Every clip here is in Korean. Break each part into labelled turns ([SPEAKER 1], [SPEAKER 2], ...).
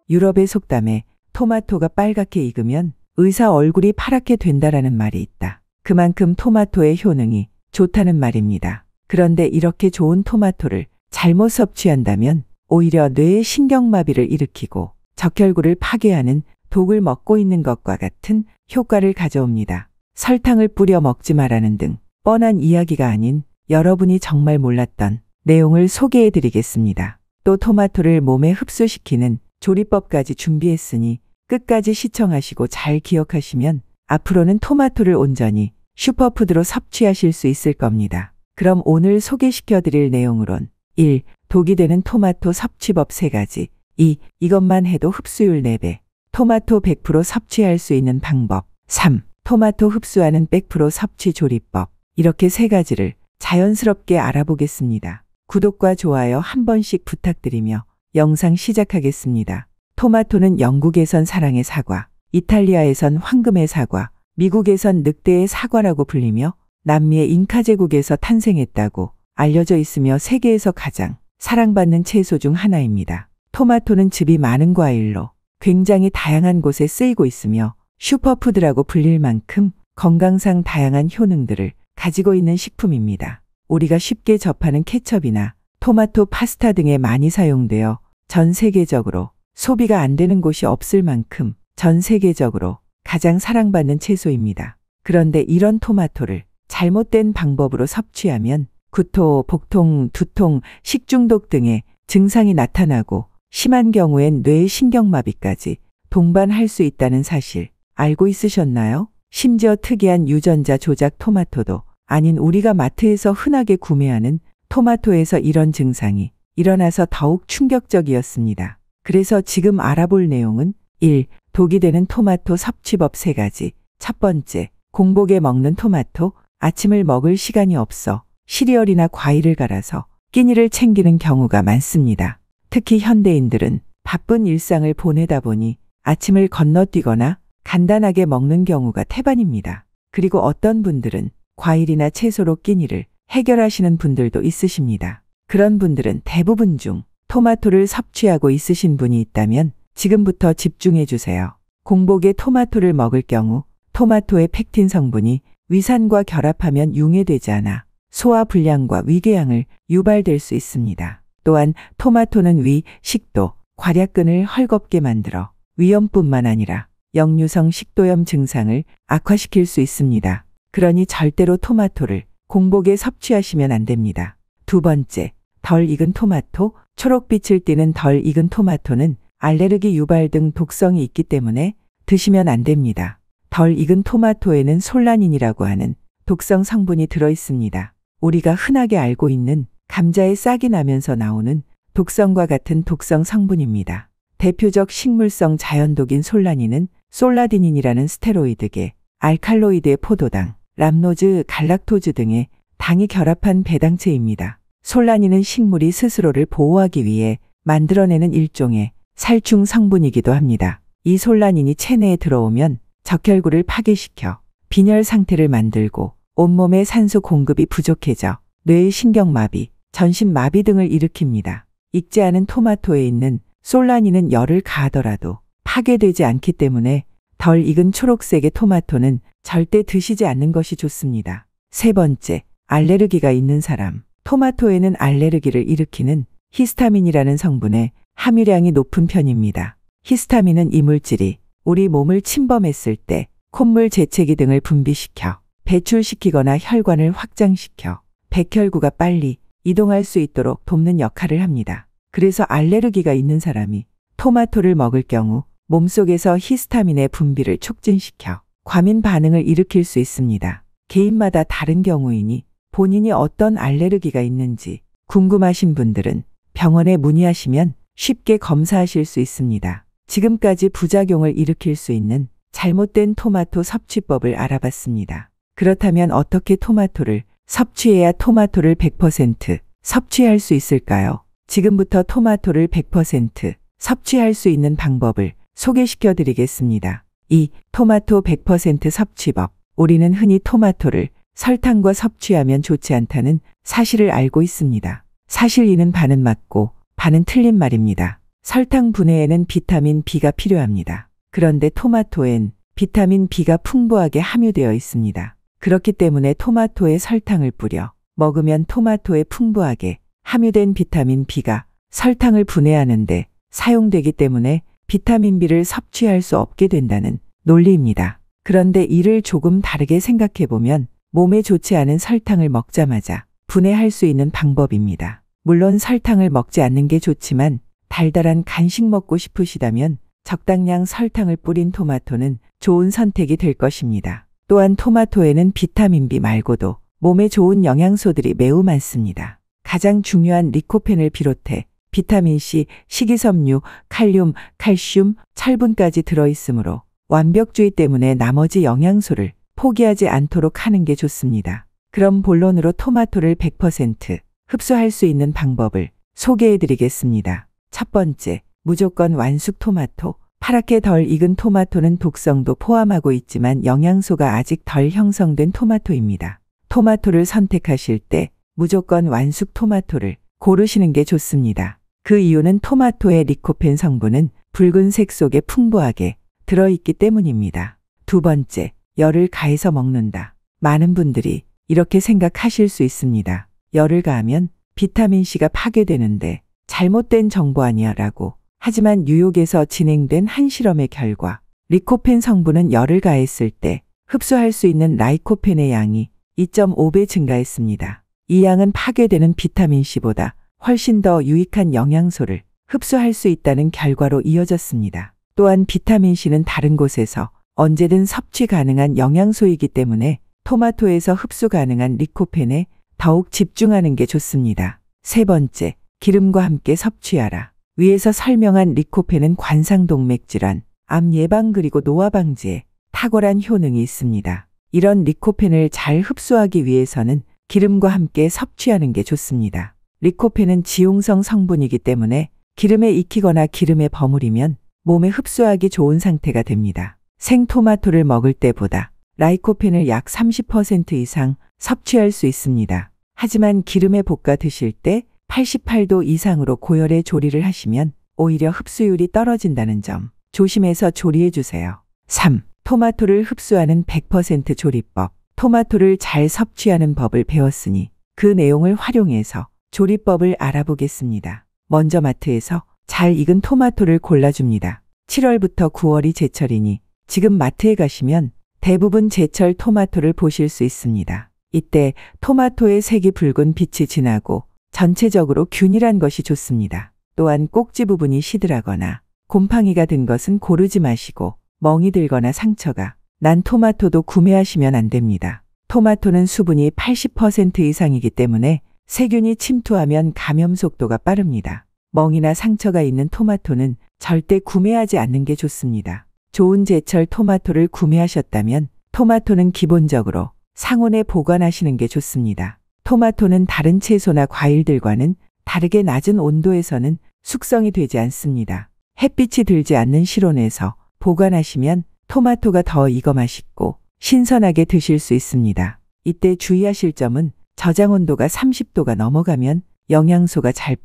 [SPEAKER 1] 유럽의 속담에 토마토가 빨갛게 익으면 의사 얼굴이 파랗게 된다라는 말이 있다. 그만큼 토마토의 효능이 좋다는 말입니다. 그런데 이렇게 좋은 토마토를 잘못 섭취한다면 오히려 뇌의 신경마비를 일으키고 적혈구를 파괴하는 독을 먹고 있는 것과 같은 효과를 가져옵니다. 설탕을 뿌려 먹지 말라는 등 뻔한 이야기가 아닌 여러분이 정말 몰랐던 내용을 소개해 드리겠습니다. 또 토마토를 몸에 흡수시키는 조리법까지 준비했으니 끝까지 시청하시고 잘 기억하시면 앞으로는 토마토를 온전히 슈퍼푸드로 섭취하실 수 있을 겁니다. 그럼 오늘 소개시켜 드릴 내용으론 1. 독이 되는 토마토 섭취법 3가지. 2. 이것만 해도 흡수율 4배. 토마토 100% 섭취할 수 있는 방법. 3. 토마토 흡수하는 100% 섭취 조리법. 이렇게 3가지를 자연스럽게 알아보겠습니다. 구독과 좋아요 한 번씩 부탁드리며 영상 시작하겠습니다. 토마토는 영국에선 사랑의 사과, 이탈리아에선 황금의 사과, 미국에선 늑대의 사과라고 불리며 남미의 잉카 제국에서 탄생했다고 알려져 있으며 세계에서 가장 사랑받는 채소 중 하나입니다. 토마토는 즙이 많은 과일로 굉장히 다양한 곳에 쓰이고 있으며 슈퍼푸드라고 불릴 만큼 건강상 다양한 효능들을 가지고 있는 식품입니다. 우리가 쉽게 접하는 케첩이나 토마토 파스타 등에 많이 사용되어 전 세계적으로 소비가 안 되는 곳이 없을 만큼 전 세계적으로 가장 사랑받는 채소입니다. 그런데 이런 토마토를 잘못된 방법으로 섭취하면 구토, 복통, 두통, 식중독 등의 증상이 나타나고 심한 경우엔 뇌의 신경마비까지 동반할 수 있다는 사실 알고 있으셨나요? 심지어 특이한 유전자 조작 토마토도 아닌 우리가 마트에서 흔하게 구매하는 토마토에서 이런 증상이 일어나서 더욱 충격적이었습니다. 그래서 지금 알아볼 내용은 1. 독이 되는 토마토 섭취법 3가지. 첫 번째, 공복에 먹는 토마토. 아침을 먹을 시간이 없어 시리얼이나 과일을 갈아서 끼니를 챙기는 경우가 많습니다. 특히 현대인들은 바쁜 일상을 보내다 보니 아침을 건너뛰거나 간단하게 먹는 경우가 태반입니다. 그리고 어떤 분들은 과일이나 채소로 끼니를 해결하시는 분들도 있으십니다. 그런 분들은 대부분 중 토마토를 섭취하고 있으신 분이 있다면 지금부터 집중해 주세요. 공복에 토마토를 먹을 경우 토마토의 펙틴 성분이 위산과 결합하면 융해되지 않아 소화 불량과 위궤양을 유발될 수 있습니다. 또한 토마토는 위, 식도, 괄약근을 헐겁게 만들어 위염뿐만 아니라 역류성 식도염 증상을 악화시킬 수 있습니다. 그러니 절대로 토마토를 공복에 섭취하시면 안 됩니다. 두 번째, 덜 익은 토마토. 초록빛을 띠는 덜 익은 토마토는 알레르기 유발 등 독성이 있기 때문에 드시면 안 됩니다. 덜 익은 토마토에는 솔라닌이라고 하는 독성 성분이 들어 있습니다. 우리가 흔하게 알고 있는 감자에 싹이 나면서 나오는 독성과 같은 독성 성분입니다. 대표적 식물성 자연독인 솔라닌은 솔라디닌이라는 스테로이드계, 알칼로이드의 포도당, 람노즈, 갈락토즈 등의 당이 결합한 배당체입니다. 솔라닌은 식물이 스스로를 보호하기 위해 만들어내는 일종의 살충 성분이기도 합니다. 이 솔라닌이 체내에 들어오면 적혈구를 파괴시켜 빈혈 상태를 만들고 온몸의 산소 공급이 부족해져 뇌의 신경마비, 전신마비 등을 일으킵니다. 익지 않은 토마토에 있는 솔라닌은 열을 가하더라도 파괴되지 않기 때문에 덜 익은 초록색의 토마토는 절대 드시지 않는 것이 좋습니다. 세 번째, 알레르기가 있는 사람. 토마토에는 알레르기를 일으키는 히스타민이라는 성분의 함유량이 높은 편입니다. 히스타민은 이 물질이 우리 몸을 침범했을 때 콧물, 재채기 등을 분비시켜 배출시키거나 혈관을 확장시켜 백혈구가 빨리 이동할 수 있도록 돕는 역할을 합니다. 그래서 알레르기가 있는 사람이 토마토를 먹을 경우 몸속에서 히스타민의 분비를 촉진시켜 과민 반응을 일으킬 수 있습니다. 개인마다 다른 경우이니 본인이 어떤 알레르기가 있는지 궁금하신 분들은 병원에 문의하시면 쉽게 검사하실 수 있습니다. 지금까지 부작용을 일으킬 수 있는 잘못된 토마토 섭취법을 알아봤습니다. 그렇다면 어떻게 토마토를 섭취해야 토마토를 100% 섭취할 수 있을까요? 지금부터 토마토를 100% 섭취할 수 있는 방법을 소개시켜 드리겠습니다. 2. 토마토 100% 섭취법. 우리는 흔히 토마토를 설탕과 섭취하면 좋지 않다는 사실을 알고 있습니다. 사실 이는 반은 맞고 반은 틀린 말입니다. 설탕 분해에는 비타민 B가 필요합니다. 그런데 토마토엔 비타민 B가 풍부하게 함유되어 있습니다. 그렇기 때문에 토마토에 설탕을 뿌려 먹으면 토마토에 풍부하게 함유된 비타민 B가 설탕을 분해하는데 사용되기 때문에 비타민 B를 섭취할 수 없게 된다는 논리입니다. 그런데 이를 조금 다르게 생각해 보면 몸에 좋지 않은 설탕을 먹자마자 분해할 수 있는 방법입니다. 물론 설탕을 먹지 않는 게 좋지만 달달한 간식 먹고 싶으시다면 적당량 설탕을 뿌린 토마토는 좋은 선택이 될 것입니다. 또한 토마토에는 비타민 B 말고도 몸에 좋은 영양소들이 매우 많습니다. 가장 중요한 리코펜을 비롯해 비타민 C, 식이섬유, 칼륨, 칼슘, 철분까지 들어있으므로 완벽주의 때문에 나머지 영양소를 포기하지 않도록 하는 게 좋습니다. 그럼 본론으로 토마토를 100% 흡수할 수 있는 방법을 소개해 드리겠습니다. 첫 번째, 무조건 완숙 토마토. 파랗게 덜 익은 토마토는 독성도 포함하고 있지만 영양소가 아직 덜 형성된 토마토입니다. 토마토를 선택하실 때 무조건 완숙 토마토를 고르시는 게 좋습니다. 그 이유는 토마토의 리코펜 성분은 붉은색 속에 풍부하게 들어있기 때문입니다. 두 번째, 열을 가해서 먹는다. 많은 분들이 이렇게 생각하실 수 있습니다. 열을 가하면 비타민C가 파괴되는데 잘못된 정보 아니야 라고. 하지만 뉴욕에서 진행된 한 실험의 결과 리코펜 성분은 열을 가했을 때 흡수할 수 있는 라이코펜의 양이 2.5배 증가했습니다. 이 양은 파괴되는 비타민C보다 훨씬 더 유익한 영양소를 흡수할 수 있다는 결과로 이어졌습니다. 또한 비타민C는 다른 곳에서 언제든 섭취 가능한 영양소이기 때문에 토마토에서 흡수 가능한 리코펜에 더욱 집중하는 게 좋습니다. 세 번째, 기름과 함께 섭취하라. 위에서 설명한 리코펜은 관상동맥 질환, 암 예방 그리고 노화 방지에 탁월한 효능이 있습니다. 이런 리코펜을 잘 흡수하기 위해서는 기름과 함께 섭취하는 게 좋습니다. 리코펜은 지용성 성분이기 때문에 기름에 익히거나 기름에 버무리면 몸에 흡수하기 좋은 상태가 됩니다. 생토마토를 먹을 때보다 라이코펜을 약 30% 이상 섭취할 수 있습니다. 하지만 기름에 볶아 드실 때 88도 이상으로 고열에 조리를 하시면 오히려 흡수율이 떨어진다는 점 조심해서 조리해 주세요. 3. 토마토를 흡수하는 100% 조리법. 토마토를 잘 섭취하는 법을 배웠으니 그 내용을 활용해서 조리법을 알아보겠습니다. 먼저 마트에서 잘 익은 토마토를 골라줍니다. 7월부터 9월이 제철이니 지금 마트에 가시면 대부분 제철 토마토를 보실 수 있습니다. 이때 토마토의 색이 붉은 빛이 진하고 전체적으로 균일한 것이 좋습니다. 또한 꼭지 부분이 시들하거나 곰팡이가 든 것은 고르지 마시고 멍이 들거나 상처가 난 토마토도 구매하시면 안 됩니다. 토마토는 수분이 80% 이상이기 때문에 세균이 침투하면 감염 속도가 빠릅니다. 멍이나 상처가 있는 토마토는 절대 구매하지 않는 게 좋습니다. 좋은 제철 토마토를 구매하셨다면 토마토는 기본적으로 상온에 보관하시는 게 좋습니다. 토마토는 다른 채소나 과일들과는 다르게 낮은 온도에서는 숙성이 되지 않습니다. 햇빛이 들지 않는 실온에서 보관하시면 토마토가 더 익어 맛있고 신선하게 드실 수 있습니다. 이때 주의하실 점은 저장 온도가 30도가 넘어가면 영양소가 잘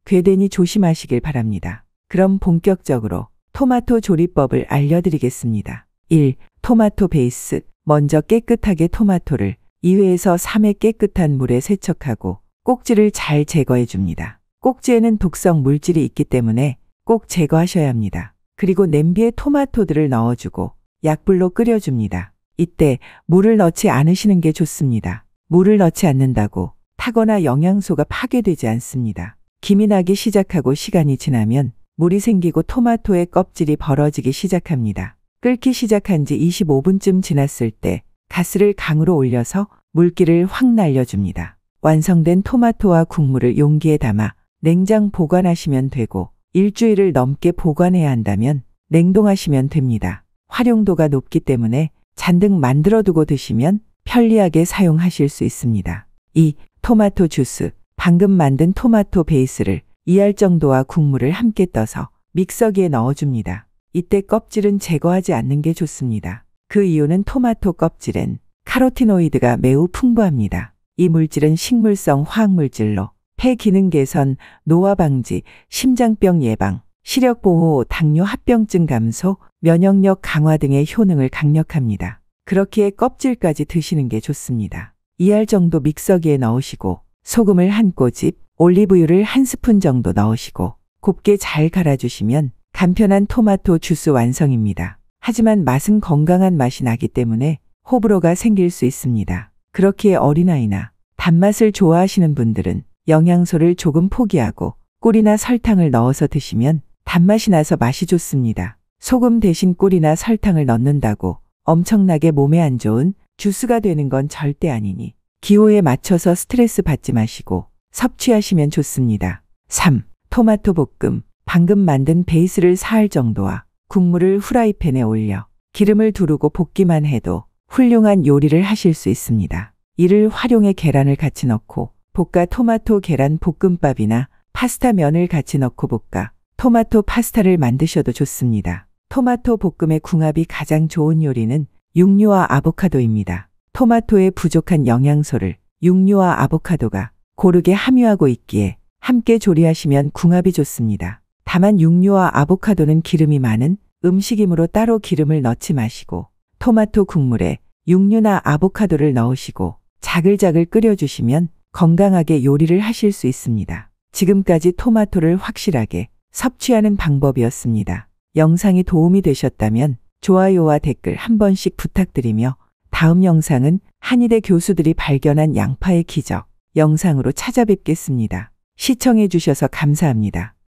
[SPEAKER 1] 궤되니 조심하시길 바랍니다. 그럼 본격적으로 토마토 조리법을 알려드리겠습니다. 1. 토마토 베이스. 먼저 깨끗하게 토마토를 2회에서 3회 깨끗한 물에 세척하고 꼭지를 잘 제거해 줍니다. 꼭지에는 독성 물질이 있기 때문에 꼭 제거하셔야 합니다. 그리고 냄비에 토마토들을 넣어주고 약불로 끓여줍니다. 이때 물을 넣지 않으시는 게 좋습니다. 물을 넣지 않는다고 타거나 영양소가 파괴되지 않습니다. 김이 나기 시작하고 시간이 지나면 물이 생기고 토마토의 껍질이 벌어지기 시작합니다. 끓기 시작한 지 25분쯤 지났을 때 가스를 강으로 올려서 물기를 확 날려줍니다. 완성된 토마토와 국물을 용기에 담아 냉장 보관하시면 되고 일주일을 넘게 보관해야 한다면 냉동하시면 됩니다. 활용도가 높기 때문에 잔뜩 만들어두고 드시면 편리하게 사용하실 수 있습니다. 2. 토마토 주스. 방금 만든 토마토 베이스를 2알 정도와 국물을 함께 떠서 믹서기에 넣어줍니다. 이때 껍질은 제거하지 않는 게 좋습니다. 그 이유는 토마토 껍질엔 카로티노이드가 매우 풍부합니다. 이 물질은 식물성 화학물질로 폐 기능 개선, 노화 방지, 심장병 예방, 시력 보호, 당뇨 합병증 감소, 면역력 강화 등의 효능을 강력합니다. 그렇기에 껍질까지 드시는 게 좋습니다. 2알 정도 믹서기에 넣으시고 소금을 한 꼬집, 올리브유를 한 스푼 정도 넣으시고 곱게 잘 갈아주시면 간편한 토마토 주스 완성입니다. 하지만 맛은 건강한 맛이 나기 때문에 호불호가 생길 수 있습니다. 그렇기에 어린아이나 단맛을 좋아하시는 분들은 영양소를 조금 포기하고 꿀이나 설탕을 넣어서 드시면 단맛이 나서 맛이 좋습니다. 소금 대신 꿀이나 설탕을 넣는다고 엄청나게 몸에 안 좋은 주스가 되는 건 절대 아니니 기호에 맞춰서 스트레스 받지 마시고 섭취하시면 좋습니다. 3. 토마토 볶음. 방금 만든 베이스를 4알 정도와 국물을 후라이팬에 올려 기름을 두르고 볶기만 해도 훌륭한 요리를 하실 수 있습니다. 이를 활용해 계란을 같이 넣고 볶아 토마토 계란 볶음밥이나 파스타 면을 같이 넣고 볶아 토마토 파스타를 만드셔도 좋습니다. 토마토 볶음의 궁합이 가장 좋은 요리는 육류와 아보카도입니다. 토마토의 부족한 영양소를 육류와 아보카도가 고르게 함유하고 있기에 함께 조리하시면 궁합이 좋습니다. 다만 육류와 아보카도는 기름이 많은 음식이므로 따로 기름을 넣지 마시고 토마토 국물에 육류나 아보카도를 넣으시고 자글자글 끓여주시면 건강하게 요리를 하실 수 있습니다. 지금까지 토마토를 확실하게 섭취하는 방법이었습니다. 영상이 도움이 되셨다면 좋아요와 댓글 한 번씩 부탁드리며 다음 영상은 한의대 교수들이 발견한 양파의 기적 영상으로 찾아뵙겠습니다. 시청해 주셔서 감사합니다.